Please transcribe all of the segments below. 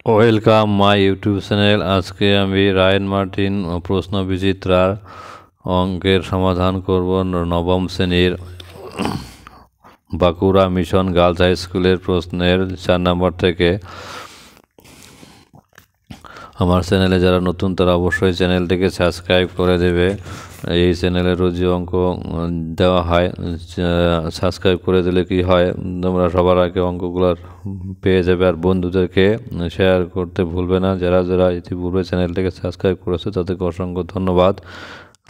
Welcome my YouTube channel. আজকে আমি Ryan Martin প্রশ্ন বিচিত্রার অঙ্কের সমাধান করব। নবম শ্রেণীর বাঁকুড়া মিশন গার্লস হাই স্কুলের প্রশ্নের 4 নম্বর থেকে। আমার চ্যানেলে যারা নতুন তারা অবশ্যই চ্যানেলটিকে সাবস্ক্রাইব করে দেবে। এই চ্যানেলে রোজই অঙ্ক দেওয়া হয়। সাবস্ক্রাইব করে দিলে কি হয়, তোমরা সবার আগে অঙ্কগুলো পেয়ে যাবে। আর বন্ধুদেরকে শেয়ার করতে ভুলবে না। যারা যারা ইতিপূর্বে চ্যানেলটিকে সাবস্ক্রাইব করেছে তাদেরকে অসংখ্য ধন্যবাদ।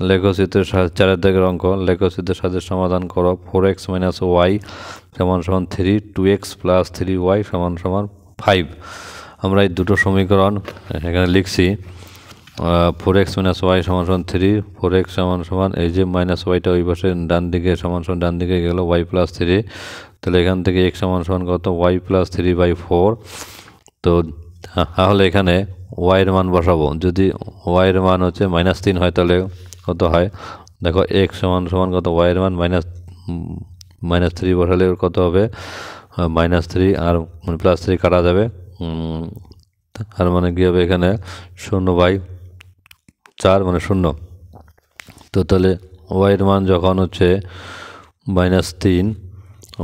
লেখচিত্রের 4 দাগের অঙ্ক। লেখচিত্রের সাথে সমাধান করো। 4x - y = 3, 2x + 3y = 5। আমরা এই দুটো সমীকরণ এখানে লিখছি। 4x - y = 3, 4x এই যে মাইনাস ওয়াইটা ওই পাশে ডান দিকে সমান ডান দিকে গেল, y + 3। তাহলে এখান থেকে x সমান কত, y + 3/4। তো তাহলে এখানে y এর মান বসাবো। যদি y এর মান হচ্ছে -3 হয় তাহলে কত হয় দেখো, x সমান কত, y এর মান -3 বসালে কত হবে, -3 আর +3 কাটা যাবে। আর মানে কি হবে, এখানে 0/4 মানে 0। তো তাহলে y এর মান যখন হচ্ছে -3,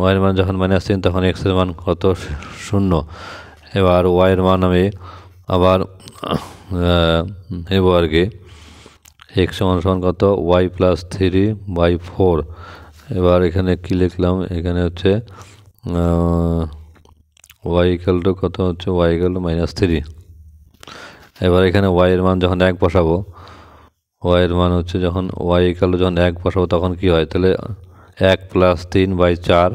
y এর মান যখন -3 তখন x এর মান কত, 0। এবার y এর মান আমি আবার নেব আর কি। x সমান কত, y + 3/4। এবার এখানে কি লিখলাম, এখানে হচ্ছে y = কত হচ্ছে, y = -3। এবার এখানে y এর মান যখন 1 বসাবো, y এর মান হচ্ছে যখন y যখন 1 বসাবো তখন কি হয়, তাহলে 1 + 3/4।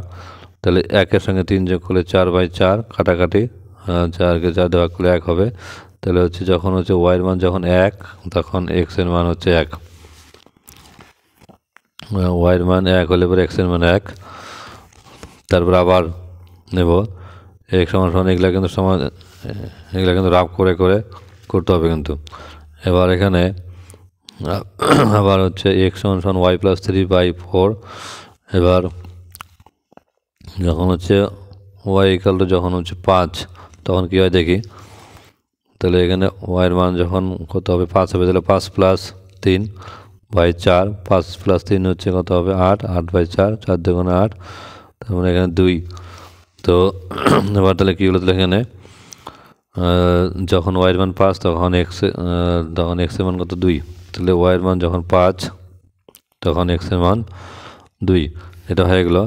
তাহলে 1-এর সঙ্গে 3 যোগ করলে 4/4, কাটাকাটি 4কে 4 দিয়ে ভাগ করলে 1 হবে। তাহলে হচ্ছে যখন হচ্ছে y এর মান যখন 1 তখন x এর মান হচ্ছে 1। y এর মান 1 হলে পরে x এর মান 1। তারপর আবার নেব x সমান এগুলা কিন্তু রাফ করে করতে হবে কিন্তু। এবার এখানে আবার হচ্ছে x সমান y + 3/4। এবার যখন হচ্ছে y যখন হচ্ছে 5 তখন কী হয় দেখি। তাহলে এখানে y এর মান যখন কত হবে, 5 হবে। তাহলে 5 + 3/4, 5 + 3 হচ্ছে কত হবে, 8, 8/4, 4 × 8, তার মানে এখানে 2। তো এবার তাহলে কী হলো, তাহলে এখানে যখন y এর মান 5 তখন x এর মান কত, 2। তাহলে y এর মান যখন 5 তখন x এর মান 2। এটা হয়ে গেল।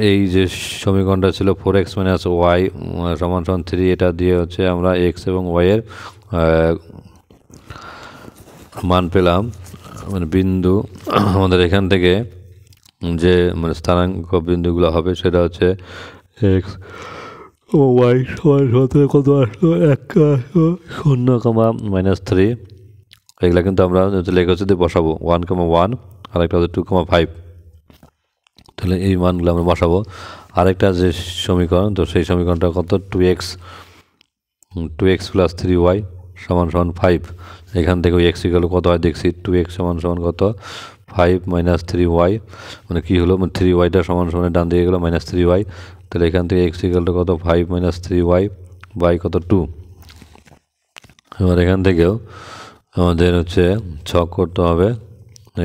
এই যে সমীকরণটা ছিল 4x - y = 3, এটা দিয়ে হচ্ছে আমরা x এবং y এর মান পেলাম, মানে বিন্দু। আমাদের এখান থেকে যে মানে স্থানাঙ্ক বিন্দুগুলো হবে সেটা হচ্ছে x ও y সমান কত আসলো, 0,-3। এগুলা কিন্তু আমরা লেখচিত্রে বসাবো। 1,1 আর একটা হচ্ছে 2,5। তাহলে এই মানগুলো আমরা বসাবো। আরেকটা যে সমীকরণ, তো সেই সমীকরণটা কত, 2x + 3y = 5। এখান থেকে ওই x কত হয় দেখছি, 2x সমান কত, 5 - 3y, মানে কী হলো, 3yটা সমান ডান দিকে গেলো -3y। তাহলে এখান থেকে x কত, 5 - 3y বাই কত, 2। এবার এখান থেকেও আমাদের হচ্ছে ছক করতে হবে।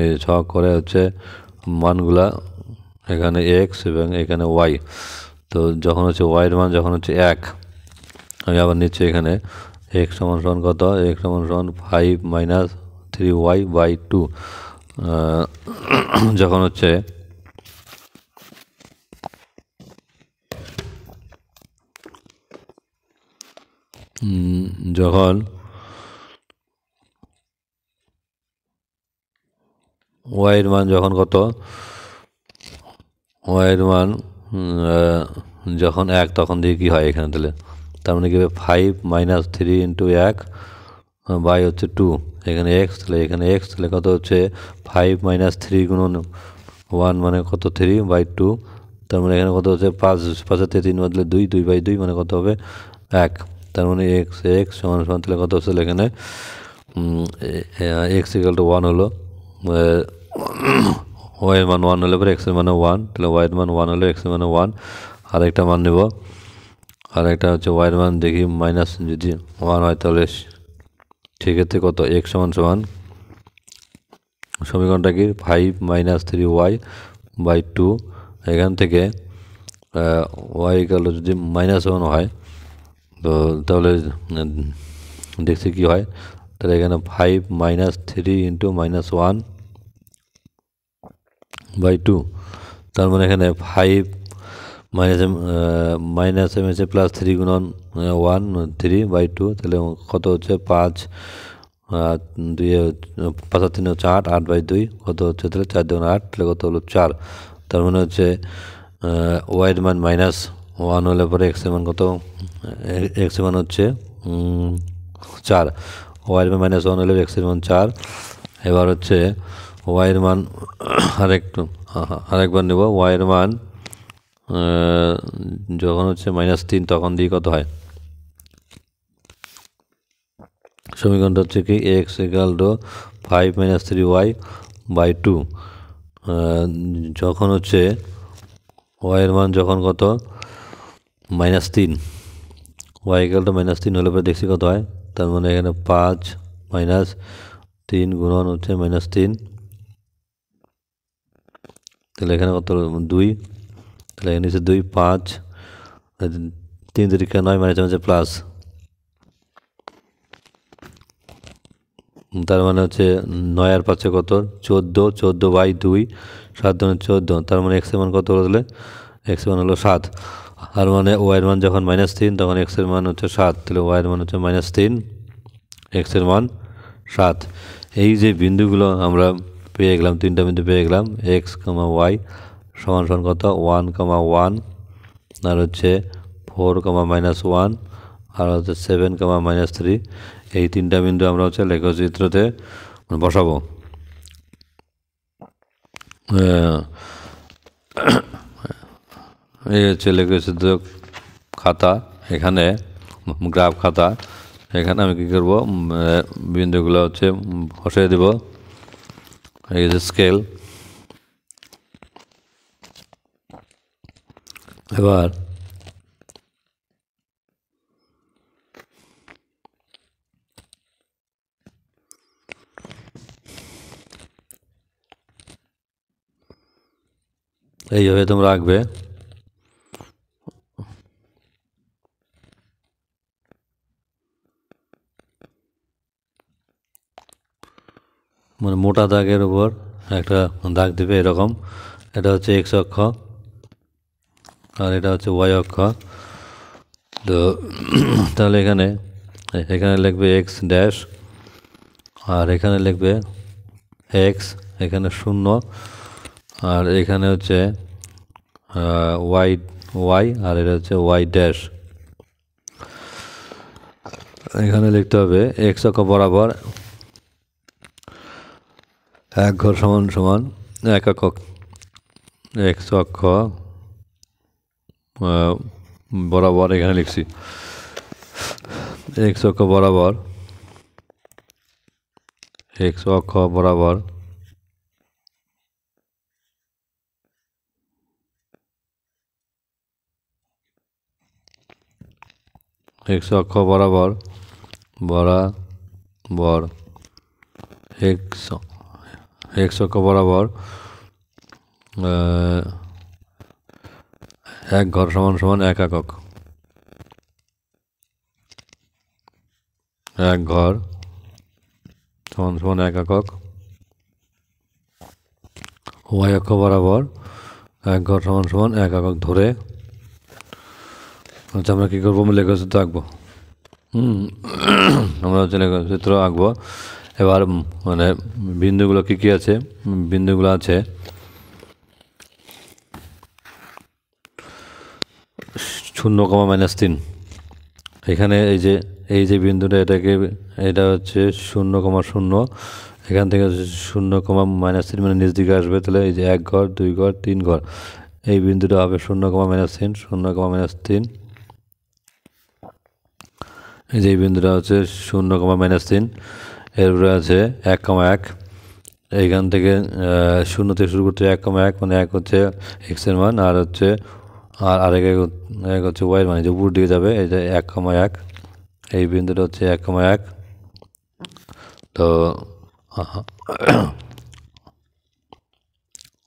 এই ছক করে হচ্ছে মানগুলা, এখানে x এবং এখানে y। তো যখন হচ্ছে y এর মান যখন হচ্ছে 1, আমি আবার নিচ্ছি এখানে x সমান কত, x সমান 5 - 3y/2। যখন হচ্ছে যখন y এর মান যখন কত, y এর মান যখন 1 তখন দিয়ে কী হয় এখানে, তাহলে তার মানে কি হবে, 5 - 3 × 1 বাই হচ্ছে 2। এখানে x, তাহলে এখানে x, তাহলে কত হচ্ছে 5 - 3 × 1 মানে কত, 3/2। তার মানে এখানে কত হচ্ছে 5, 5 থেকে 3 বদলে 2, 2/2 মানে কত হবে, 1। তার মানে x সমান তাহলে কত হচ্ছে, এখানে x = 1 হলো। y এর মান 1 হলে পরে x এর মানে 1, তাহলে y এর মান 1 হলে x এর মানে 1। আরেকটা মান নেব, আর একটা হচ্ছে ওয়াইয়ের মান দেখি মাইনাস যদি 1 হয় তাহলে সেক্ষেত্রে কত এক্স সমান সমান সমীকরণটা কি 5 - 3y/2। এখান থেকে ওয়াই ইকুয়াল যদি -1 হয় তো তাহলে দেখছি কি হয়। তাহলে এখানে 5 - 3 × -1/2, তার মানে এখানে 5 মাইনাস এম এসে +3 গুণন 1 3/2, তাহলে কত হচ্ছে 5 2 5 আর 3 হচ্ছে 8, 8/2 কত হচ্ছে তাহলে 4 2 8, তাহলে কত হলো 4। তার মানে হচ্ছে ওয়াইয়ের মান -1 হলে পরে এক্স এর মান কত, এক্স এর মান হচ্ছে 4। ওয়াইয়ের মান -1 হলে এক্স এর মান 4। এবার হচ্ছে ওয়াইয়ের মান আরেকবার নেব। ওয়াইয়ের মান যখন হচ্ছে -3 তখন দিয়ে কত হয়, সমীকরণটা হচ্ছে কি এক্স ইকুয়াল টু 5 - 3y/2। যখন হচ্ছে ওয়াইয়ের মান যখন কত -3, ওয়াই ইকুয়াল টু -3 হলে পরে দেখছি কত হয়। তার মানে এখানে 5 - 3 গুণন হচ্ছে -3, তাহলে এখানে কত 2, তাহলে এখানে হচ্ছে 2 5 3 3 9 মানে হচ্ছে প্লাস, তার মানে হচ্ছে 9 আর 5 কত 14, 14/2 7 × 14, তার মানে এক্স এর মান কত হলো, তাহলে এক্স এর মান হলো 7। আর মানে ওয়াইয়ের মান যখন -3 তখন এক্স এর মান হচ্ছে 7, তাহলে ওয়াইয়ের মান হচ্ছে -3, এক্স এর মান 7। এই যে বিন্দুগুলো আমরা পেয়ে গেলাম, 3টা বিন্দু পেয়ে গেলাম, এক্স ওয়াই সমান সমান কত 1, 1 আর হচ্ছে 4, -1 আর হচ্ছে 7, -3। এই 3টা বিন্দু আমরা হচ্ছে লেখচিত্রতে বসাবো। এই হচ্ছে লেখচিত্র খাতা, এখানে গ্রাফ খাতা। এখানে আমি কী করবো, বিন্দুগুলো হচ্ছে বসিয়ে দেব। এই যে স্কেল, এবার এইভাবে তোমরা আঁকবে। মানে মোটা দাগের উপর একটা দাগ দেবে এরকম। এটা হচ্ছে এক্স অক্ষ আর এটা হচ্ছে ওয়াই অক্ষ। তো তাহলে এখানে লিখবে এক্স ড্যাশ আর এখানে লিখবে এক্স, এখানে 0 আর এখানে হচ্ছে ওয়াই আর এটা হচ্ছে ওয়াই ড্যাশ। এখানে লিখতে হবে এক্স অক্ষ বরাবর 1 ঘর সমান সমান 1 একক। এক্স অক্ষ বরাবর এখানে লিখছি এক্স অক্ষ বরাবর, এক্স অক্ষ বরাবর এক্স অক্ষ বরাবর এক্স অক্ষ বরাবর 1 ঘর সমান সমান 1 একক। 1 ঘর সমান সমান 1 একক। ওয়াই অক্ষ বরাবর 1 ঘর সমান সমান 1 একক ধরে আচ্ছা আমরা কী করবো, আমরা লেখচিত্র আঁকবো। আমরা হচ্ছে লেখচিত্র আঁকবো। এবার মানে বিন্দুগুলো কী কী আছে, বিন্দুগুলো আছে 0, -3। এখানে এই যে বিন্দুটা এটা হচ্ছে 0, 0, এখান থেকে 0, -3 মানে নিচ দিকে আসবে। তাহলে এই যে 1 ঘর 2 ঘর 3 ঘর, এই বিন্দুটা হবে 0, -3 0, -3। এই যে এই বিন্দুটা হচ্ছে 0, -3, এরপরে আছে 1, 1। এইখান থেকে 0 থেকে শুরু করতে 1, 1 মানে 1 হচ্ছে এক্স এর মান আর হচ্ছে আর আরেক এক হচ্ছে ওয়াই মানে যে উপর দিকে যাবে, এই যে 1,1, এই বিন্দুটা হচ্ছে 1,1। তো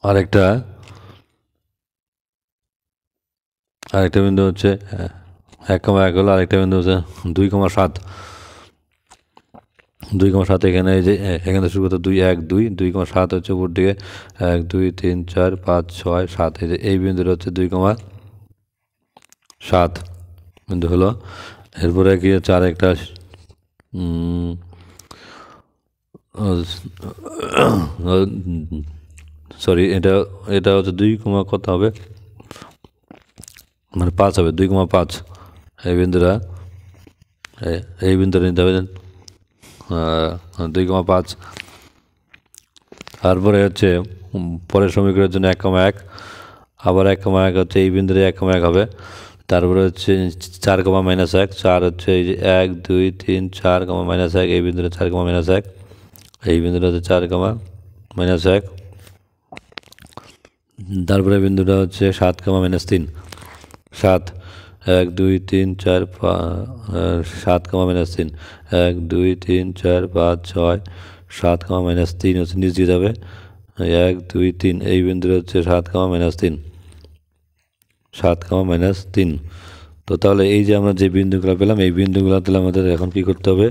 আরেকটা বিন্দু হচ্ছে 1,1 হলো, আরেকটা বিন্দু হচ্ছে 2,7। 2,7 এখানে, এই যে এখানে শুরু করতে 2, 1, 2, 2,7 হচ্ছে উপর দিকে 1, 2, 3, 4, 5, 6, 7। এই যে এই বিন্দুটা হচ্ছে 2,7 বিন্দু হলো। এরপরে কি হচ্ছে আরেকটা সরি, এটা হচ্ছে 2, কত হবে, মানে 5 হবে, 2,5। এই বিন্দুটা নিতে হবে 2,5। তারপরে হচ্ছে পরের সমীকরণের জন্য 1,1, আবার 1,1 হচ্ছে এই বিন্দুতে 1,1 হবে। তারপরে হচ্ছে 4, -1, 4 হচ্ছে এই যে 1, 2, 3, 4, -1, এই বিন্দুটা 4, -1, এই বিন্দুটা হচ্ছে 4, -1। তারপরে বিন্দুটা হচ্ছে 7, -3, 7, 1, 2, 3, 4, 7, -3, 1, 2, 3, 4, 5, 6, 7, -3 হচ্ছে নিচ দিয়ে যাবে 1, 2, 3, এই বিন্দুটা হচ্ছে 7, -3, 7, -3। তো তাহলে এই যে আমরা যে বিন্দুগুলো পেলাম, এই বিন্দুগুলো তাহলে আমাদের এখন কি করতে হবে,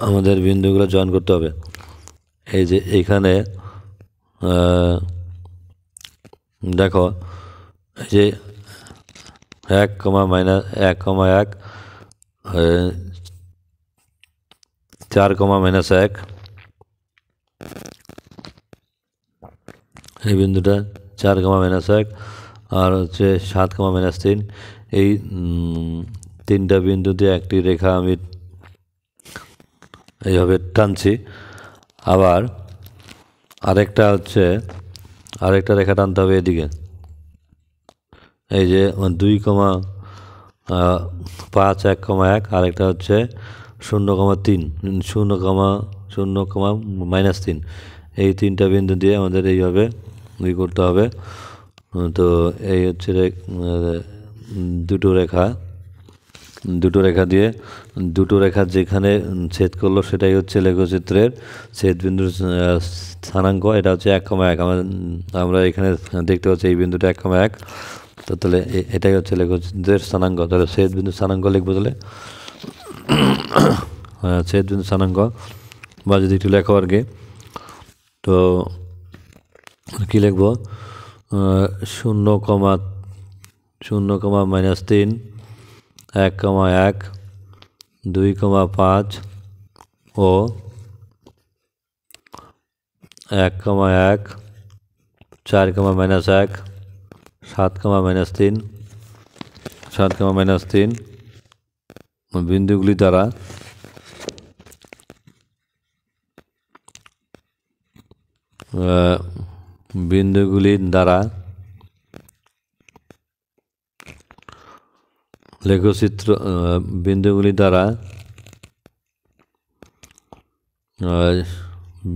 আমাদের বিন্দুগুলো জয়েন করতে হবে। এই যে এইখানে দেখো, এই যে 1, -1, 4, -1, এই বিন্দুটা 4, -1, আর হচ্ছে 7, -3। এই তিনটা বিন্দু দিয়ে একটি রেখা আমি এইভাবে টানছি। আবার আরেকটা রেখা টানতে হবে এদিকে, এই যে 2,5, 1,1, আরেকটা হচ্ছে 0,3, 0,3। এই তিনটা বিন্দু দিয়ে আমাদের এইভাবে করতে হবে। তো এই হচ্ছে দুটো রেখা দিয়ে দুটো রেখা যেখানে ছেদ করলো সেটাই হচ্ছে লেখচিত্রের ছেদবিন্দুর স্থানাঙ্ক। এটা হচ্ছে 1,1। আমরা এখানে দেখতে পাচ্ছি এই বিন্দুটা 1,1। তো তাহলে এটাই হচ্ছে লেখচিত্রের স্থানাঙ্ক। তাহলে ছেদবিন্দুর স্থানাঙ্ক লিখবো, তাহলে ছেদবিন্দুর স্থানাঙ্ক বা যদি একটু লেখো আর কি, তো কী লিখবো, 0,3, 1,1, 2,5 ও 1,1, 4, -1, 7, -3, 7, -3 বিন্দুগুলি দ্বারা লেখচিত্র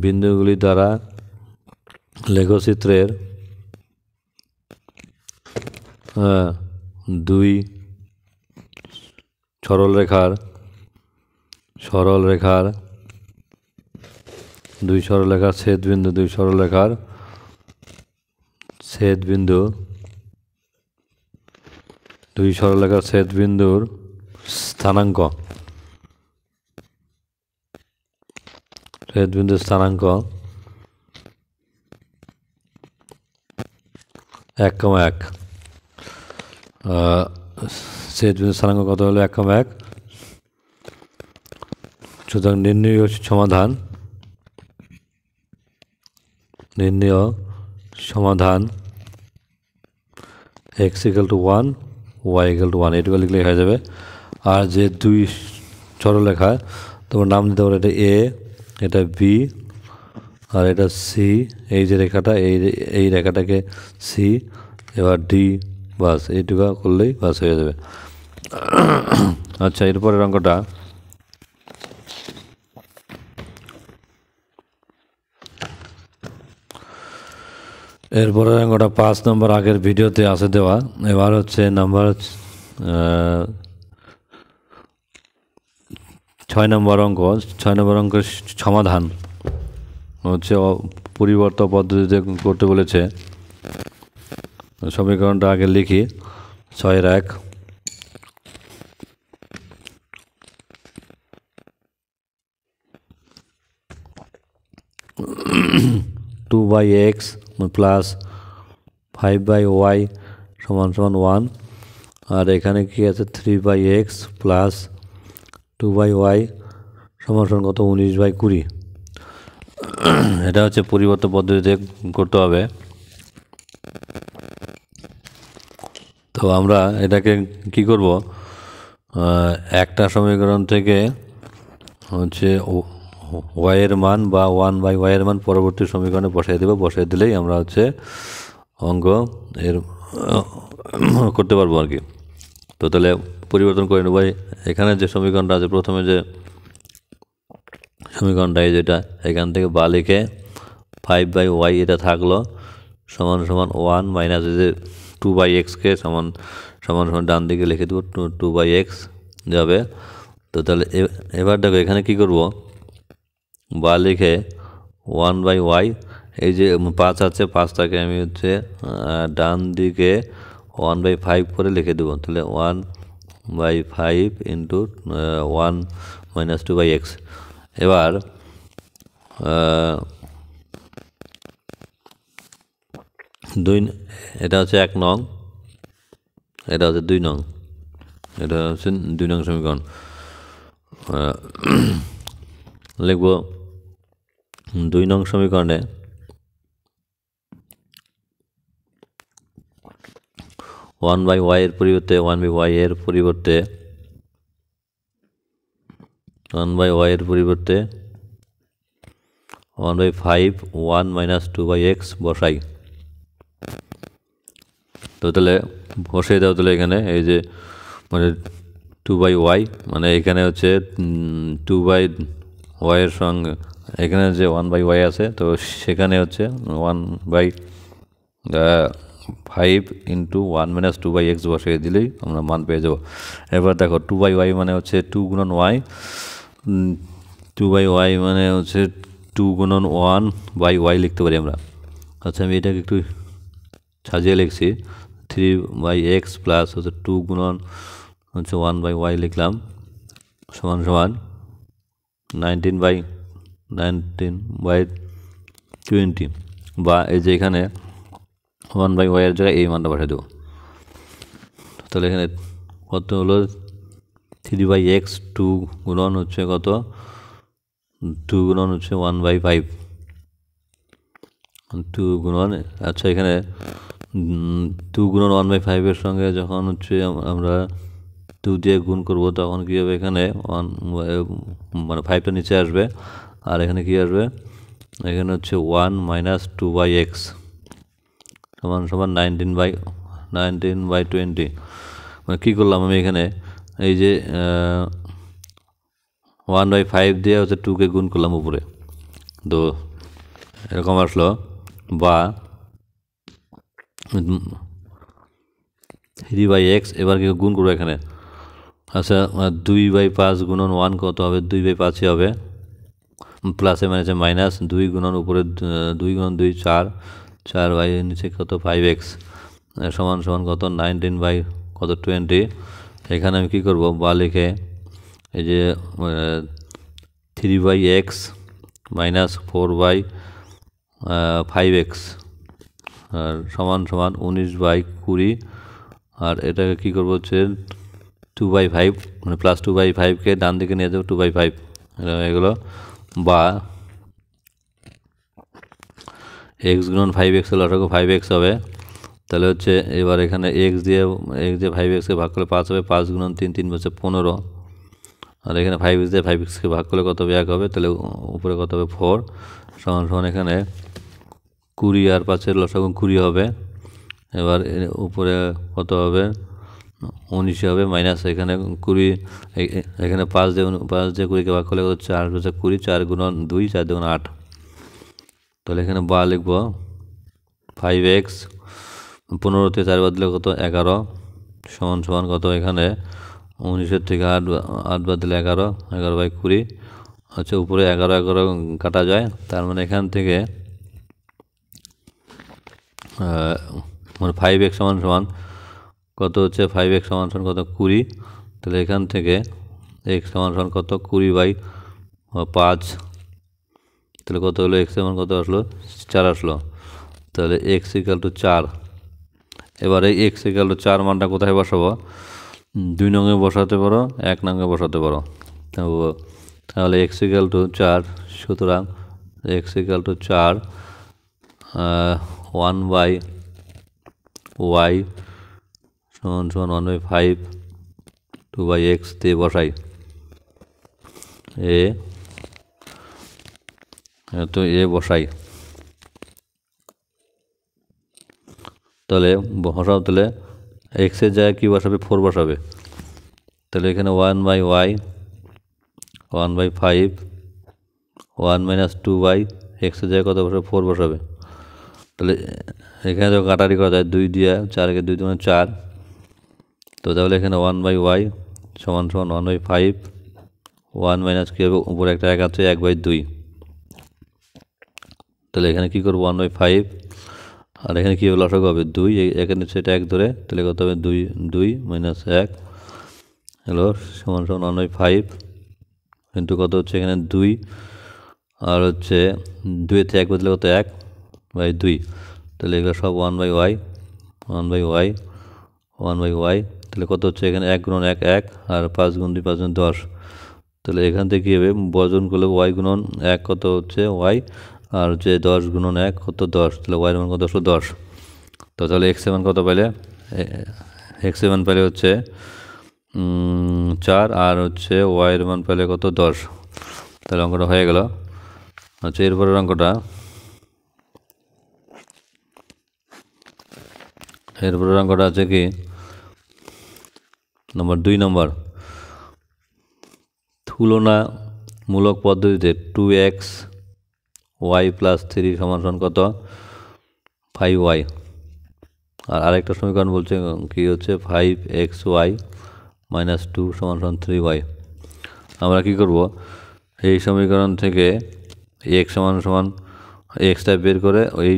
বিন্দুগুলি দ্বারা লেখচিত্রের দুই সরল রেখার ছেদবিন্দুর স্থানাঙ্ক, ছেদবিন্দুর স্থানাঙ্ক 1,1। ছেদবিন্দুর স্থানাঙ্ক কত হলো, 1,1। সুতরাং নির্ণয় সমাধান x = 1, y = 1, এটুকু লিখলে হয়ে যাবে। আর যে দুই সরলরেখা, তোমার নাম দিতে পারো, এটা এ, এটা বি, আর এটা সি। এই যে রেখাটা, এই রেখাটাকে সি, এবার ডি, বাস এইটুকু করলেই বাস হয়ে যাবে। আচ্ছা, এরপরের অঙ্কটা, এরপরে অঙ্কটা 5 নম্বর আগের ভিডিওতে আছে দেওয়া। এবার হচ্ছে নাম্বার 6 নম্বর অঙ্ক। 6 নম্বর অঙ্কের সমাধান হচ্ছে পরিবর্তন পদ্ধতিতে করতে বলেছে। সমীকরণটা আগে লিখি। 6-1 2/x প্লাস 5/y সমান 1, আর এখানে কি আছে 3/x প্লাস 2/y সমান কত 19/20। এটা হচ্ছে পরিবর্তন পদ্ধতিতে করতে হবে। তো আমরা এটাকে কি করব, একটা সমীকরণ থেকে হচ্ছে y এর মান বা 1/y এর মান পরবর্তী সমীকরণে বসাই দেব। বসাই দিলেই আমরা হচ্ছে অঙ্ক এর করতে পারবো আর কি। তো তাহলে পরিবর্তন করে নেব। এখানে যে সমীকরণটা আছে, প্রথমে যে সমীকরণটা যেটা, এখান থেকে বা লিখে 5/y এটা থাকলো সমান 1 মাইনাস যে 2/x-কে সমান ডান দিকে লিখে দেবো 2/x যাবে। তো তাহলে এবার দেখো এখানে কি করব, বা লিখে 1/y, এই যে 5 আছে 5টাকে আমি হচ্ছে ডান দিকে 1/5 করে লিখে দেবো। তাহলে 1/5 ইন্টু 1 মাইনাস 2/x। এবার এটা হচ্ছে 1 নং, এটা হচ্ছে 2 নং, এটা হচ্ছে 2 নং সমীকরণ। লিখব 2 নং সমীকরণে 1/y এর পরিবর্তে 1/y এর পরিবর্তে 1/5 1 মাইনাস 2/x বসাই। তো তাহলে বসিয়ে দাও। তাহলে এখানে এই যে মানে 2/y, মানে এখানে হচ্ছে 2/y এর সঙ্গে এখানে যে 1/y আছে, তো সেখানে হচ্ছে 1/5 ইন্টু 1 মাইনাস 2/x বসিয়ে দিলেই আমরা মান পেয়ে যাব। এবার দেখো 2/y মানে হচ্ছে 2 গুণন y, 2/y মানে হচ্ছে 2 গুণন 1/y লিখতে পারি আমরা। আচ্ছা, আমি এটাকে একটু সাজিয়ে লিখছি। 3/x প্লাস হচ্ছে 2 গুণন হচ্ছে 1/y লিখলাম সমান 19/20, বা এই যে এখানে 1/y এর জায়গায় এই মানটা বসাই দেবো। তাহলে এখানে কত হলো 3/x, 2 গুণন হচ্ছে কত 2 গুণন হচ্ছে 1/5, 2 গুণন। আচ্ছা, এখানে 2 গুণন 1/5 এর সঙ্গে যখন হচ্ছে আমরা 2 দিয়ে গুণ করব তখন কী হবে, এখানে 1 মানে 5টা নিচে আসবে, আর এখানে কি আসবে, এখানে হচ্ছে 1 মাইনাস 2/x সমান 19/20। মানে কী করলাম আমি এখানে, এই যে 1/5 দিয়ে হচ্ছে 2কে গুণ করলাম উপরে, তো এরকম আসলো। বা 3/x এবার কি গুণ করবো এখানে। আচ্ছা, 2/5 গুণন 1 কত হবে, 2/5ই হবে, প্লাসে মাইনাসে মাইনাস 2 গুণন উপরে 2 গুণন 2 4, 4/, নিচে কত 5x সমান কত 19/20। এখানে আমি কী করবো, বা লিখে এই যে 3/x মাইনাস 4/5x আর সমান 19/20। আর এটাকে কী করবো হচ্ছে 2/5, মানে প্লাস 2/5কে ডান দিকে নিয়ে যাবো 2/5 এগুলো। বা x গুণন 5x হলে ওটাকে 5x হবে। তাহলে হচ্ছে এবার এখানে x দিয়ে 5x-কে ভাগ করলে 5 হবে, 5 গুণন 3, 3 হচ্ছে 15, আর এখানে 5x দিয়ে 5x-কে ভাগ করলে কত হবে 1 হবে, তাহলে উপরে কত হবে 4 সমান এখানে 20 আর 5-এর লসাগু 20 হবে। এবার উপরে কত হবে 19 হবে, মাইনাস এখানে 20, এখানে 5 দিয়ে 20-কে ভাগ করলে হচ্ছে 8 হচ্ছে 20, 4 গুণন 2, 4 দুগুণ 8। তাহলে এখানে বা লিখব 5x 15 থেকে 4 বাদ দিলে কত 11 সমান সমান কত এখানে 19 থেকে 8 বাদ দিলে 11 11/20 আচ্ছা উপরে 11 কাটা যায় তার মানে এখান থেকে মানে 5x সমান সমান কত হচ্ছে 5x সমান সমান কত 20 তাহলে এখান থেকে x সমান সমান কত 20/5 তাহলে কত হলো x সমান কত আসলো 4 আসলো তাহলে x = 4 এবারে x = 4 মানটা কোথায় বসাবো 2 নঙে বসাতে পারো 1 নঙে বসাতে পারো তাহলে x = 4 সুতরাং x = 4 1/y সমান সমান 1/5 2/x দিয়ে বসাই তো বসাই তাহলে বসাও তাহলে x এর জায়গায় কি বসাবে 4 বসাবে তাহলে এখানে 1/y 1/5 1 - 2y x এর জায়গায় কত বসাবে 4 বসাবে তাহলে এখানে তো কাটারি করা যায় 2 দিয়ে 4 কে 2 × 4 তো তাহলে এখানে 1/y সমান সমান 1/5 1 মাইনাস কি হবে উপরে একটা 1 আছে 1/2 তাহলে এখানে কি করব 1/5 আর এখানে কি লসাগু হবে 2 এখানে সেটা 1 ধরে তাহলে কত হবে 2 2 - 1 হলো সমান সমান 1/5 কিন্তু কত হচ্ছে এখানে 2 আর হচ্ছে 2 থেকে 1 বদলে কত 1/2 তাহলে এগুলো সব 1/y 1/y 1/y তাহলে কত হচ্ছে এখানে 1 × 1 1 আর 5 × 2 5 × 10 তাহলে এখান থেকে কী হবে বর্জন করলে y × 1 কত হচ্ছে y আর হচ্ছে 10 × 1 কত 10 তাহলে y এর মান কত আসলো 10 তো তাহলে x এর মান কত পাইলে x এর মান পাইলে হচ্ছে 4 আর হচ্ছে y এর মান পাইলে কত 10 তাহলে অঙ্কটা হয়ে গেল আচ্ছা এরপরের অঙ্কটা আছে কি নম্বর 2 নম্বর তুলনামূলক পদ্ধতিতে 2x y + 3 সমান সমান কত 5y আর আরেকটা সমীকরণ বলছে কি হচ্ছে 5xy - 2 সমান সমান 3y আমরা কি করব এই সমীকরণ থেকে x সমান সমান xটা বের করে ওই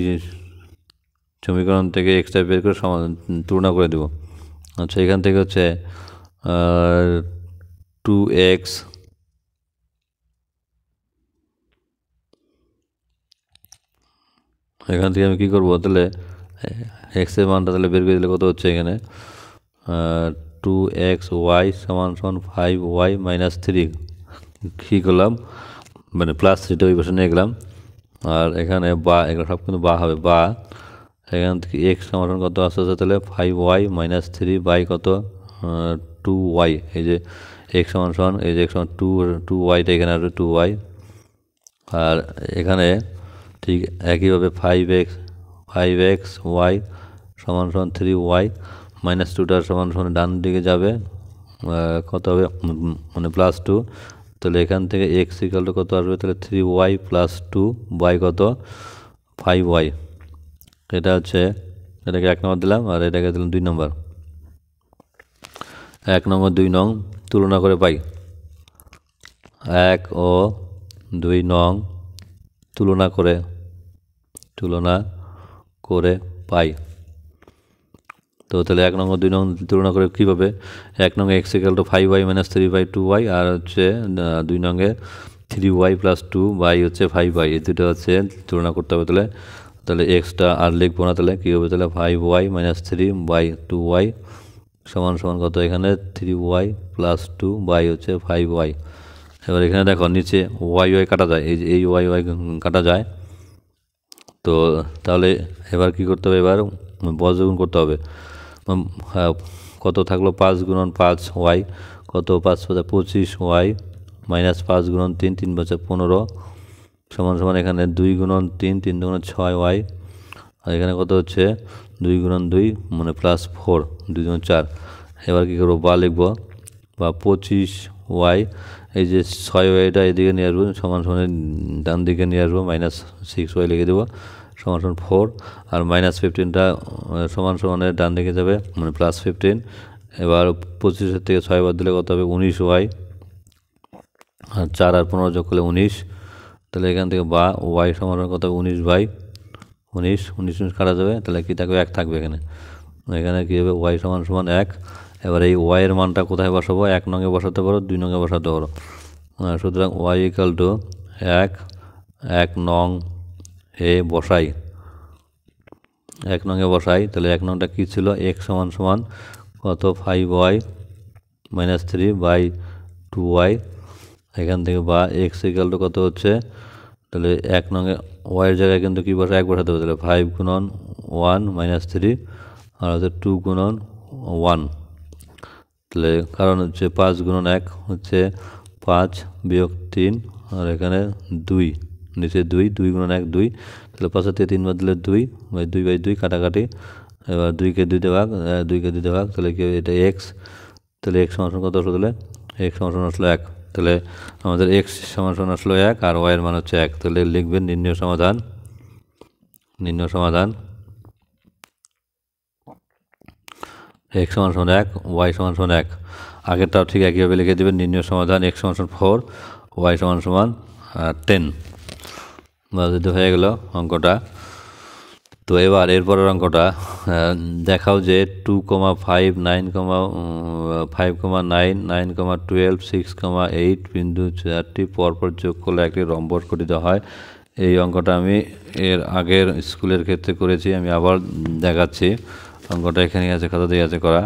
সমীকরণ থেকে xটা বের করে তুলনা করে দেব আচ্ছা এখান থেকে হচ্ছে 2x এখান থেকে আমি কী করবো তাহলে x এর মানটা তাহলে বের করে দিলে কত হচ্ছে এখানে 2xy সমান সমান 5y - 3 কী করলাম মানে +3টা ওই পাশে নিয়ে গেলাম আর এখানে বা এগুলো সব কিন্তু বা হবে বা এখান থেকে x সমান কত আসতে তাহলে 5y - 3 কত 2y এই যে x সমান সমান এই যে x সমান 2yটা এখানে আসবে 2y আর এখানে ঠিক একইভাবে 5xy সমান সমান 3y - 2টার সমান সমান ডান দিকে যাবে কত হবে মানে +2 তাহলে এখান থেকে x = কত আসবে তাহলে 3y + 2y কত 5y এটা হচ্ছে এটাকে 1 নম্বর দিলাম আর এটাকে দিলাম 2 নম্বর 1 নং ও 2 নং তুলনা করে পাই 1 ও 2 নং তুলনা করে পাই তো তাহলে 1 নং ও 2 নং তুলনা করে কীভাবে 1 নং x = 5y - 3/2y আর হচ্ছে 2 নংয়ে 3y + 2y হচ্ছে 5y এই দুটো হচ্ছে তুলনা করতে হবে তাহলে এক্সটা আর লিখবো না তাহলে কী হবে তাহলে 5y - 3/2y সমান সমান কত এখানে 3y + 2y হচ্ছে 5y এবার এখানে দেখো নিচে y কাটা যায় এই যে এই y কাটা যায় তো তাহলে এবার কি করতে হবে এবার বর্গগুণ করতে হবে কত থাকলো 5 × 5y কত 5 × 25y - 5 × 3 3 × 15 সমান সমান এখানে 2 × 3 3 × 6y আর এখানে কত হচ্ছে 2 × 2 মানে +4 2 × 4 এবার কী করবো বা লিখবো বা 25y এই যে 6yটা এদিকে নিয়ে আসবো সমান সমান ডান দিকে নিয়ে আসবো -6y লিখে দেবো সমান সমান 4, আর -15টা সমান সমানের ডান দিকে যাবে, মানে +15। এবার 25 থেকে 6 বাদ দিলে কত হবে? 19y, আর 4 আর 15 যোগ করলে 19। তাহলে এখান থেকে বা y সমান কত হবে? 19/19, 19 কাটা যাবে, তাহলে কি থাকবে? 1 থাকবে এখানে। এখানে কী হবে? y সমান 1। এবার এই y এর মানটা কোথায় বসাবো? 1 নঙে বসাতে পারো, 2 নঙে বসাতে পারো। সুতরাং y = 1 নং এ বসাই, 1 নঙে বসাই। তাহলে 1 নংটা কী ছিল? x সমান কত? 5y - 3/2y। এখান থেকে বা x = কত হচ্ছে? তাহলে 1 নঙে y এর জায়গায় কিন্তু কী বসে? 1 বসাতে হবে। তাহলে 5 × 1 - 3, আর হচ্ছে 2 × 1। তাহলে কারণ হচ্ছে 5 × 1 হচ্ছে 5 - 3, আর এখানে 2, নিচে 2, 2 × 1 2। তাহলে 5 থেকে 3 বাদ দিলে 2/2 কাটাকাটি। এবার 2কে 2 দিয়ে ভাগ, 2কে 2 দিয়ে ভাগ, তাহলে কি হবে? এটা x। তাহলে x সমান কত আসলো? তাহলে x সমান আসলো 1। তাহলে আমাদের x সমান আসলো 1, আর y এর মান হচ্ছে 1। তাহলে লিখবেন নির্ণয় সমাধান x সমান 1, y সমান 1। আগেরটাও ঠিক একইভাবে লিখে দেবেন। নির্ণয় সমাধান x সমান 4, y সমান 10। বাজে হয়ে গেল অঙ্কটা। তো এবার এরপরের অঙ্কটা দেখাও যে 2,5 9,5,9 9,12 6,8 বিন্দু 4টি পরপর যোগ করলে একটি রম্বস গঠিত হয়। এই অঙ্কটা আমি এর আগের স্কুলের ক্ষেত্রে করেছি, আমি আবার দেখাচ্ছি। অঙ্কটা এখানে আছে, খাতা দিয়ে আছে করা।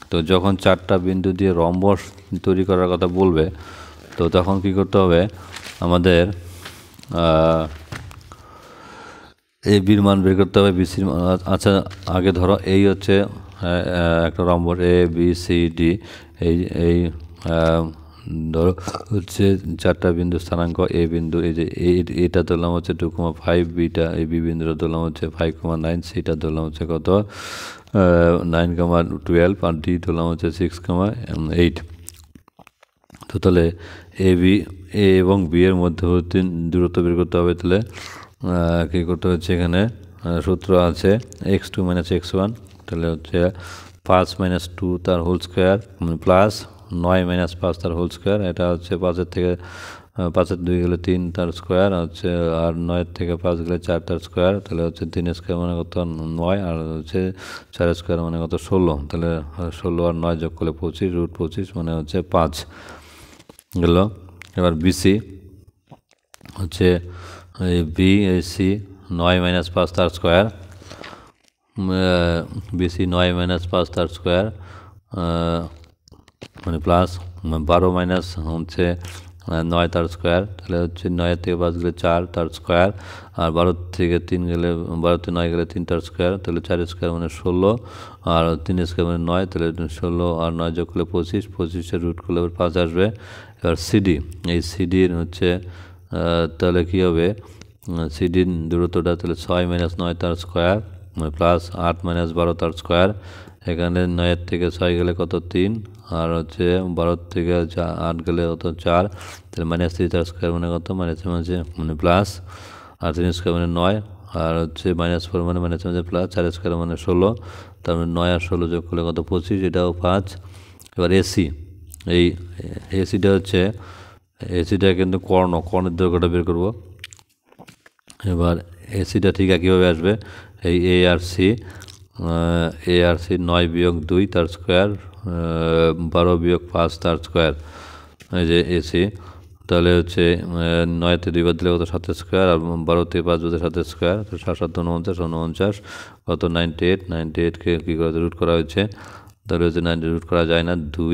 তো যখন 4টা বিন্দু দিয়ে রম্বস তৈরি করার কথা বলবে, তো তখন কি করতে হবে? আমাদের এ বির মান বের করতে হবে, বিসির। আচ্ছা, আগে ধরো এই হচ্ছে একটা রম্বস ABCD। এই ধরো হচ্ছে 4টা বিন্দু স্থানাঙ্ক। এ বিন্দু, এই যে এটা ধরলাম হচ্ছে 2,5, বিটা এই বি বিন্দুটা ধরলাম হচ্ছে 5,9, সিটা ধরলাম হচ্ছে কত? 9,12, আর ডি ধরলাম হচ্ছে 6,8। তো তাহলে এ এবং বি এর মধ্যবর্তী দূরত্ব বের করতে হবে। তাহলে কী করতে হচ্ছে? এখানে সূত্র আছে x2 - x1। তাহলে হচ্ছে 5 - 2 তার হোল স্কোয়ার প্লাস 9 - 5 তার হোল স্কোয়ার। এটা হচ্ছে 5-এর থেকে 5-এর 2 গেলে 3 তার স্কোয়ার হচ্ছে, আর 9-এর থেকে 5 গেলে 4 তার স্কোয়ার। তাহলে হচ্ছে 3 স্কোয়ার মানে কত? 9, আর হচ্ছে 4 স্কোয়ার মানে কত? 16। তাহলে 16 আর 9 যোগ করলে 25, √25 মানে হচ্ছে 5 গেল। এবার বিসি হচ্ছে বিসি 9 - 5 তার স্কোয়ার, বিসি 9 - 5 তার স্কোয়ার মানে প্লাস 12 মাইনাস হচ্ছে 9 তার স্কোয়ার। তাহলে হচ্ছে 9-এর থেকে 5 গেলে 4 তার স্কোয়ার, আর 12 থেকে 3 গেলে 12 থেকে 9 গেলে 3 তার স্কোয়ার। তাহলে 4 স্কোয়ার মানে 16, আর 3 স্কোয়ার মানে 9। তাহলে 16 আর 9 যোগ করলে 25, 25-এর রুট করলে 5 আসবে। এবার সিডি, এই সিডির হচ্ছে তাহলে কী হবে? সিডির দূরত্বটা তাহলে 6 - 9 তার স্কোয়ার প্লাস 8 - 12 তার স্কোয়ার। এখানে 9-এর থেকে 6 গেলে কত? 3, আর হচ্ছে 12 থেকে 8 গেলে কত? 4। তাহলে -3 তার স্কোয়ার মানে কত? মানে প্লাস, আর 3 স্কোয়ার মানে 9, আর হচ্ছে -4 মানে প্লাস, 4 স্কোয়ার মানে 16। তার মানে 9 আর 16 যোগ করলে কত? 25, এটাও 5। এবার এসি, এই এসিটা হচ্ছে, এসিটা কিন্তু কর্ণের দৈর্ঘ্যটা বের করব। এবার এসিটা ঠিক একইভাবে আসবে। এই এ আর সি 9 - 2 তার স্কোয়ার 12 - 5 তার স্কোয়ার, এই যে এসি। তাহলে হচ্ছে 9-তে 2 বাদ দিলে কত? 7 স্কোয়ার, আর 12 থেকে 5 বাদে 7 স্কোয়ার। তো 7 7 49, 49 কত? 98, 98কে কী করে রুট করা হয়েছে? তাহলে হচ্ছে 90 রুট করা যায় না, 2 ×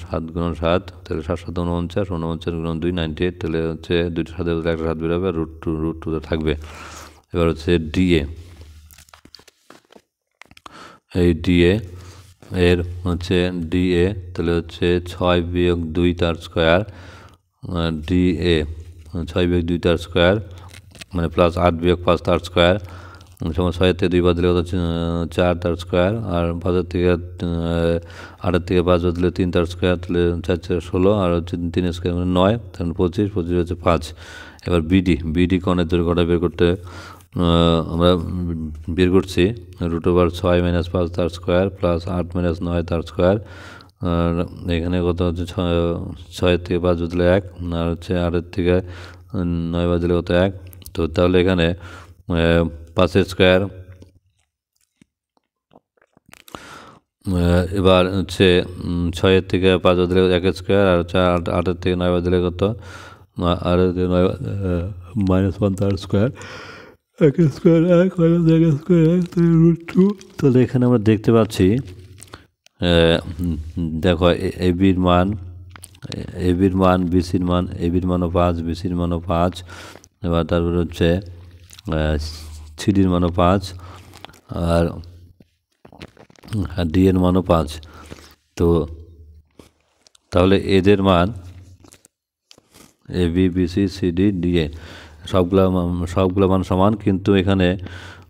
7 × 7। তাহলে 7 7 49, 49 × 2 98। তাহলে হচ্ছে 2টা 7 বদলে একটা 7 বেরোবে, √2 থাকবে। এবার হচ্ছে ডিএ, এই ডিএ এর হচ্ছে ডিএ তাহলে হচ্ছে 6 - 2 তার স্কোয়ার, ডিএ 6 - 2 তার স্কোয়ার মানে প্লাস 8 - 5 তার স্কোয়ার। 6-এর থেকে 2 বাদ দিলে হচ্ছে 4 তার স্কোয়ার, আর 5-এর থেকে 8-এর থেকে 5 বাদ দিলে 3 তার স্কোয়ার। তাহলে 4 - 16, আর হচ্ছে 3 স্কোয়ার মানে 9, তাহলে 25, 25 হচ্ছে 5। এবার বিডি কর্ণের দৈর্ঘ্যটা বের করতে আমরা বের করছি √6 - 5 তার স্কোয়ার প্লাস 8 - 9 তার স্কোয়ার। আর এখানে কত হচ্ছে 6 থেকে 5 বদলে 1, আর হচ্ছে 8 থেকে 9 বদলে কত 1। তো তাহলে এখানে 5 স্কোয়ার, এবার হচ্ছে 6 থেকে 5 বদলে 1 স্কোয়ার, আর হচ্ছে 8 থেকে 9 বদলে কত 8 থেকে 9 -1 তার স্কোয়ার, 1 স্কোয়ার 1 - 1 স্কোয়ার 1 √2। তাহলে এখানে আমরা দেখতে পাচ্ছি দেখো এবির মান বিসির মান, এবির মানও 5, বিসির মানও 5, এবার তারপরে হচ্ছে সিডির মানও 5, আর ডি এর মানও 5। তো তাহলে এদের মান A B BC CD DA সবগুলো মান সমান, কিন্তু এখানে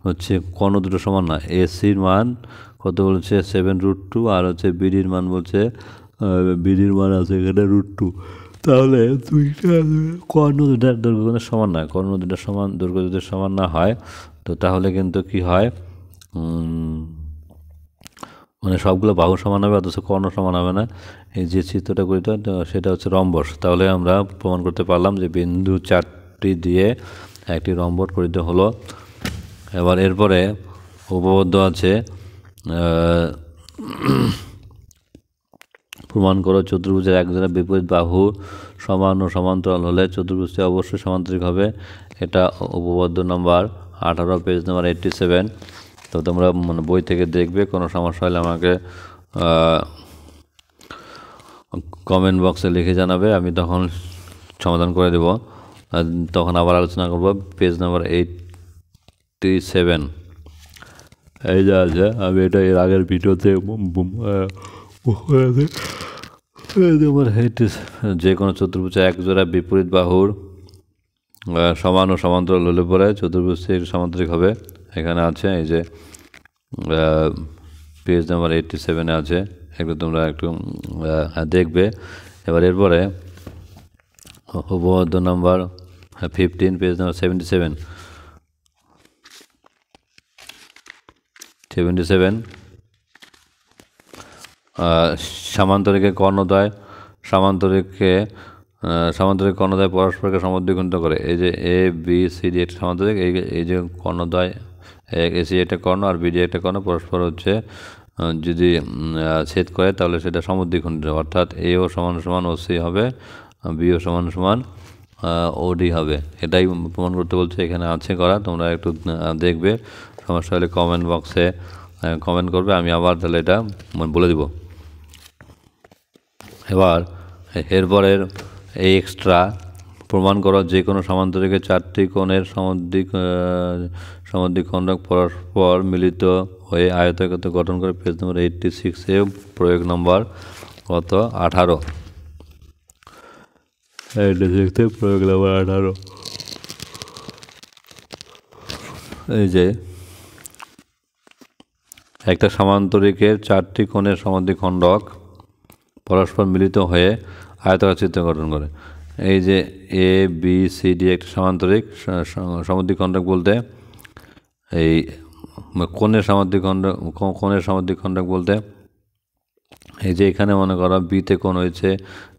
হচ্ছে কর্ণ দুটো সমান না। এসির মান কত বলছে 7√2, আর হচ্ছে বিডির মান বলছে বিডির মান আছে এখানে √2। তাহলে দুইটা কর্ণ দুটার দৈর্ঘ্য কিন্তু সমান না। কর্ণ দুটা সমান দৈর্ঘ্য যদি সমান না হয়, তো তাহলে কিন্তু কি হয়, মানে সবগুলো বাহু সমান হবে অথচ কর্ণ সমান হবে না। এই যে চিত্রটা করিত সেটা হচ্ছে রম্বস। তাহলে আমরা প্রমাণ করতে পারলাম যে বিন্দু 4টি দিয়ে একটি রম্বস করিত হলো। এবার এরপরে উপপাদ্য আছে, প্রমাণ করো চতুর্ভুজের একজোড়া বিপরীত বাহু সমান ও সমান্তরাল হলে চতুর্ভুজটি অবশ্যই সমান্তরিক হবে। এটা উপপাদ্য নাম্বার 18, পেজ নাম্বার 87। তো তোমরা মানে বই থেকে দেখবে, কোনো সমস্যা হলে আমাকে কমেন্ট বক্সে লিখে জানাবে, আমি তখন সমাধান করে দেব। তখন আবার আলোচনা করব পেজ নাম্বার 87। এই যা আছে, আমি এটা এর আগের ভিডিওতে যে কোনো চতুর্ভুজে একজোড়া বিপরীত বাহুর সমান ও সমান্তরাল হলে পরে চতুর্ভুজটি সমান্তরিক হবে। এখানে আছে, এই যে পেজ নাম্বার 87-এ আছে, একটু তোমরা একটু দেখবে। এবার এরপরে উপপাদ্য নাম্বার 15, পেজ নাম্বার 77। সামান্তরিকের কর্ণদ্বয় সামান্তরিক কর্ণদ্বয় পরস্পরকে সমদ্বিখণ্ডিত করে। এই যে এ বি সি ডি একটা সামান্তরিক, এই যে কর্ণদ্বয় এসি একটা কর্ণ আর বিডি একটা কর্ণ পরস্পর হচ্ছে যদি ছেদ করে তাহলে সেটা সমদ্বিখণ্ডিত, অর্থাৎ এও সমান সমান ও সি হবে, বিও সমান সমান ওডি হবে। এটাই প্রমাণ করতে বলছে, এখানে আছে করা, তোমরা একটু দেখবে। সমস্যা হলে কমেন্ট বক্সে কমেন্ট করবে, আমি আবার তাহলে এটা বলে দিব। এবার এরপরের এই এক্সট্রা প্রমাণ করা যে কোনো সমান্তরিকের 4টি কোণের সমদ্বিখণ্ডক পরস্পর মিলিত হয়ে আয়তাকার গঠন করে, পেজ নম্বর 86-এ প্রয়োগ নম্বর কত 18। 86-এ প্রয়োগ নম্বর 18। এই যে একটা সমান্তরিকের 4টি কোণের সমদ্বিখণ্ডক পরস্পর মিলিত হয়ে আয়তাকার চিত্র গঠন করে। এই যে এ বি সি ডি একটা সমান্তরিক সমদ্বিখণ্ডক বলতে, এই কোণের সমদ্বিখণ্ডক বলতে এই যে এখানে মনে করো বিতে কোণ হয়েছে,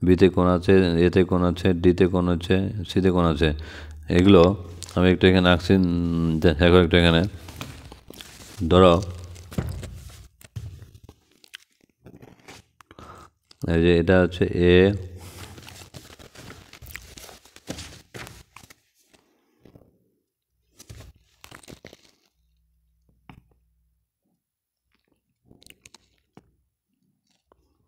বিতে কোণ আছে, এতে কোণ আছে, ডিতে কোণ হচ্ছে, সিতে কোণ আছে। এগুলো আমি একটু এখানে আঁকছি, দেখো একটু এখানে ধরো, এই যে এটা হচ্ছে এ,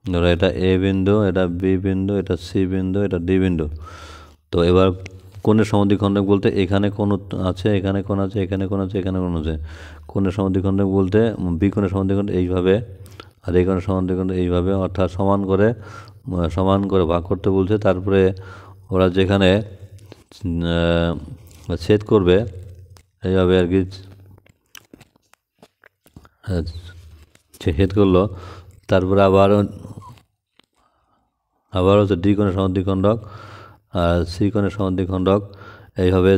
ধরো এটা এ বিন্দু, এটা বি বিন্দু, এটা সি বিন্দু, এটা ডি বিন্দু। তো এবার কোণের সমদ্বিখণ্ডক বলতে এখানে কোণ আছে, এখানে কোণ আছে, এখানে কোণ আছে, এখানে কোণ আছে। কোণের সমদ্বিখণ্ডক বলতে বি কোণের সমদ্বিখণ্ডক এইভাবে, আর এই কোণের সমদ্বিখণ্ডক এইভাবে, অর্থাৎ সমান করে ভাগ করতে বলছে। তারপরে ওরা যেখানে ছেদ করবে এইভাবে আর কি, ছেদ করলো। তারপরে আবার হচ্ছে ডি কোণের সমদ্বিখণ্ডক আর সি কোণের সমদ্বিখণ্ডক এইভাবে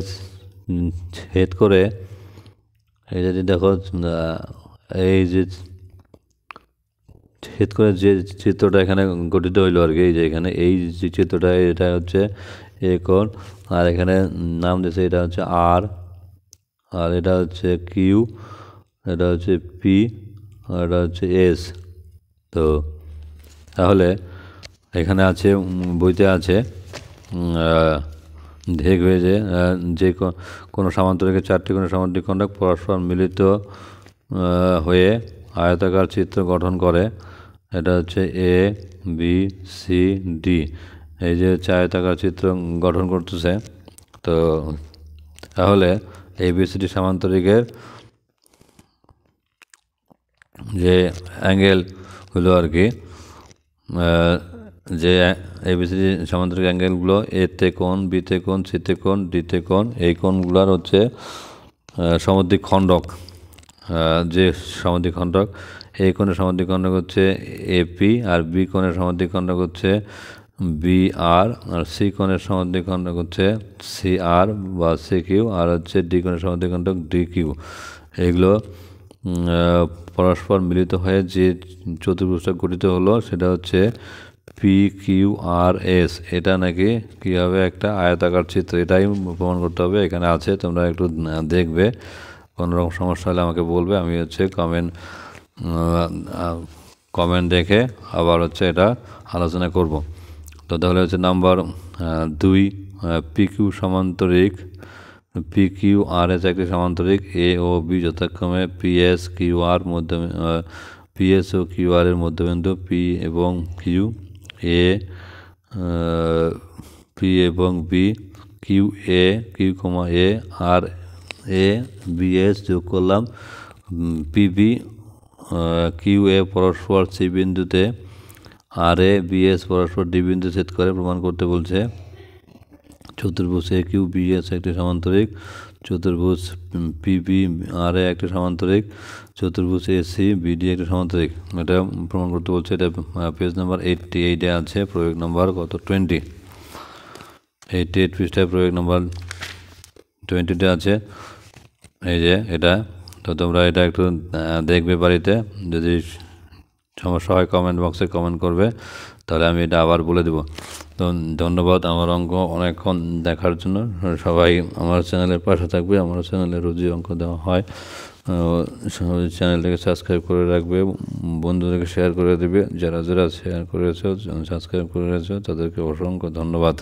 ছেদ করে এই যদি দেখো এই যে ছেদ করে যে চিত্রটা এখানে গঠিত হইলো আর কি, এই যে এখানে এই যে চিত্রটা এটা হচ্ছে এ কোণ, আর এখানে নাম দিয়েছে এটা হচ্ছে আর, আর এটা হচ্ছে কিউ, এটা হচ্ছে পি, আর এটা হচ্ছে এস। তো তাহলে এখানে আছে বইতে আছে দেখবে যে কোনো সামান্তরিকের চারটি কোনো সামান্তরিক খণ্ডক পরস্পর মিলিত হয়ে আয়তাকার চিত্র গঠন করে। এটা হচ্ছে এ বি সি ডি, এই যে হচ্ছে আয়তাকার চিত্র গঠন করতেছে। তো তাহলে এ বি সি ডি সামান্তরিকের যে অ্যাঙ্গেল হলো আর কি, যে এবিসিডি সামান্তরিক অ্যাঙ্গেলগুলো এতে কোণ, বিতে কোণ, সিতে কোণ, ডিতে কোণ, এই কোণগুলোর হচ্ছে সমদ্বিখ খণ্ডক। যে সমদ্বিখ খণ্ডক, এই কোণের সমদ্বিখ খণ্ডক হচ্ছে এপি, আর বি কোণের সমদ্বিখ খণ্ডক হচ্ছে বি আর সি কোণের সমদ্বিখ খণ্ডক হচ্ছে সি আর বা সি কিউ, আর হচ্ছে ডি কোণের সমদ্বিখ খণ্ডক ডি কিউ। এগুলো পরস্পর মিলিত হয়ে যে চতুর্ভুজটা গঠিত হলো সেটা হচ্ছে পি কিউ আর এস। এটা নাকি কী হবে, একটা আয়তাকার চিত্র। এটাই প্রমাণ করতে হবে, এখানে আছে, তোমরা একটু দেখবে। কোনো রকম সমস্যা হলে আমাকে বলবে, আমি হচ্ছে কমেন্ট দেখে আবার হচ্ছে এটা আলোচনা করব। তো তাহলে হচ্ছে নাম্বার 2, পি কিউ সমান্তরিক, পি কিউ আর এস একটি সমান্তরিক এ ও বি যথাক্রমে পিএস কিউ আর পিএস ও কিউ আর এর মধ্যবিন্দু পি এবং কিউ, এ পি এবং বি, কিউ এ কিউ কমা এ, আর এ বি এস যোগ করলাম, পিবি কিউ এ পরস্পর সি বিন্দুতে, আর এ বি এস পরস্পর ডি বিন্দু ছেদ করে প্রমাণ করতে বলছে। চতুর্ভুজ এ কিউ বি এস একটি সমান্তরিক, চতুর্ভুজ পিবি আর এ একটি সমান্তরিক, চতুর্ভুজ এ সি বিডি একটি সমান্তরিক। এটা প্রমাণ করতে বলছে। এটা পেজ নাম্বার 88-এ আছে, প্রয়োগ নাম্বার কত 20, 88 পৃষ্ঠায় প্রয়োগ নাম্বার 20-তে আছে এই যে এটা। তো তোমরা এটা একটু দেখবে বাড়িতে, যদি সমস্যা হয় কমেন্ট বক্সে কমেন্ট করবে, তাহলে আমি এটা আবার বলে দেবো। তো ধন্যবাদ আমার অঙ্ক অনেকক্ষণ দেখার জন্য। সবাই আমার চ্যানেলের পাশে থাকবে, আমার চ্যানেলে রোজই অঙ্ক দেওয়া হয়। চ্যানেলটাকে সাবস্ক্রাইব করে রাখবে, বন্ধুদেরকে শেয়ার করে দেবে, যারা যারা শেয়ার করেছো সাবস্ক্রাইব করেছো তাদেরকে অসংখ্য ধন্যবাদ।